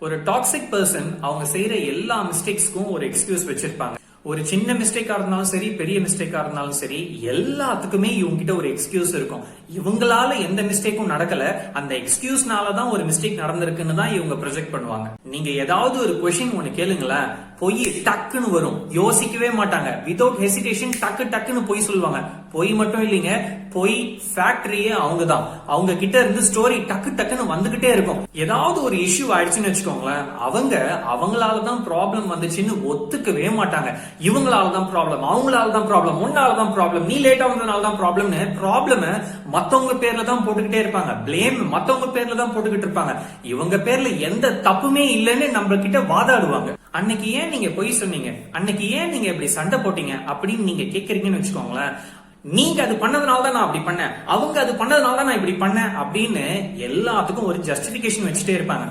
ஒரு toxic person அவங்க செய்யற எல்லா மிஸ்டேக்ஸ்க்கும் ஒரு எக்ஸ்கியூஸ் வச்சிருப்பாங்க. ஒரு சின்ன மிஸ்டேக்கா இருந்தாலும் சரி, பெரிய மிஸ்டேக்கா இருந்தாலும் சரி, எல்லாத்துக்குமே இவங்க கிட்ட ஒரு எக்ஸ்கியூஸ் இருக்கும். இவங்களால எந்த மிஸ்டேக்கும் நடக்கல, அந்த எக்ஸ்கியூஸ்னாலதான் ஒரு மிஸ்டேக் நடந்திருக்குன்னு தான் இவங்க ப்ரொஜெக்ட் பண்ணுவாங்க. நீங்க ஏதாவது ஒரு கொஸ்டின் ஒண்ணு கேளுங்களேன், பொய் டக்குன்னு வரும், யோசிக்கவே மாட்டாங்க, வித்வுட் ஹெசிடேஷன் டக்குன்னு பொய் சொல்லுவாங்க. பொய் மட்டும் இல்லைங்க, பொய் ஃபேக்டரியே அவங்க தான். அவங்க கிட்ட இருந்து ஸ்டோரி டக்குன்னு வந்துகிட்டே இருக்கும். ஏதாவது ஒரு இஷ்யூ ஆயிடுச்சுன்னு வச்சுக்கோங்களேன், அவங்களாலதான் ப்ராப்ளம் வந்துச்சுன்னு ஒத்துக்கவே மாட்டாங்க. இவங்களாலதான் ப்ராப்ளம், அவங்களாலதான் ப்ராப்ளம், உன்னாலதான் ப்ராப்ளம், நீ லேட்டா வந்ததுனாலதான் ப்ராப்ளம்னு ப்ராப்ளம் மத்தவங்க பேர்ல தான் போட்டுக்கிட்டே இருப்பாங்க. பிளேம் மத்தவங்க பேர்ல தான் போட்டுக்கிட்டு இருப்பாங்க. இவங்க பேர்ல எந்த தப்புமே இல்லைன்னு நம்ம கிட்ட வாதாடுவாங்க. அன்னைக்கு ஏன் நீங்க பொய் சொன்னீங்க, அன்னைக்கு ஏன் நீங்க இப்படி சண்டை போட்டீங்க அப்படின்னு நீங்க கேக்குறீங்கன்னு வச்சுக்கோங்களேன், நீங்க அது பண்ணதுனால தான் நான் அப்படி பண்ணேன், அவங்க அது பண்ணதுனால தான் நான் இப்படி பண்ணேன் அப்படின்னு எல்லாத்துக்கும் ஒரு ஜஸ்டிபிகேஷன் வச்சுட்டே இருப்பாங்க.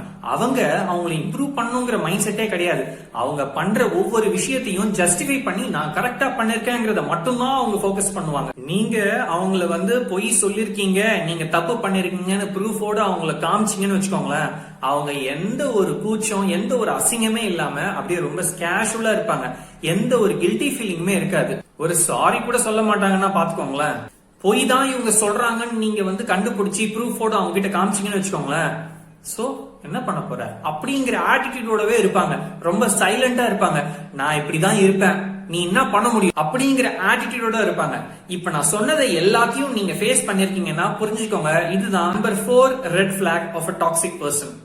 அவங்களை இம்ப்ரூவ் பண்ணுங்கிற மைண்ட் செட்டே கிடையாது. அவங்க பண்ற ஒவ்வொரு விஷயத்தையும் ஜஸ்டிஃபை பண்ணி நான் கரெக்டா பண்ணிருக்கேங்கிறத மட்டும்தான் அவங்க ஃபோக்கஸ் பண்ணுவாங்க. நீங்க அவங்கள பொய் சொல்லிருக்கீங்க, நீங்க தப்பு பண்ணிருக்கீங்கன்னு ப்ரூஃபோட அவங்கள காமிச்சிங்கன்னு வச்சுக்கோங்களேன், அவங்க எந்த ஒரு கூச்சம், எந்த ஒரு அசிங்கமே இல்லாம அப்படியே ரொம்ப கேஷுவலா இருப்பாங்க. எந்த ஒரு கில்ட்டி ஃபீலிங்குமே இருக்காது. ஒரு சாரி கூட சொல்ல மாட்டாங்கன்னா பாத்துக்கோங்களேன். பொய் தான் இவங்க சொல்றாங்கன்னு நீங்க கண்டுபிடிச்சி ப்ரூஃபோட அவங்க கிட்ட காமிச்சிங்கன்னு வச்சுக்கோங்களேன், சோ என்ன பண்ண போற அப்படிங்கிற ஆட்டிடியூடோடவே இருப்பாங்க. ரொம்ப சைலண்டா இருப்பாங்க. நான் இப்படிதான் இருப்பேன், நீ என்ன பண்ண முடியும் அப்படிங்கிற ஆட்டிடியூடோட இருப்பாங்க. இப்ப நான் சொன்னதை எல்லாத்தையும் நீங்க ஃபேஸ் பண்ணிருக்கீங்கன்னா புரிஞ்சுக்கோங்க, இதுதான் number 4 red flag of a toxic person.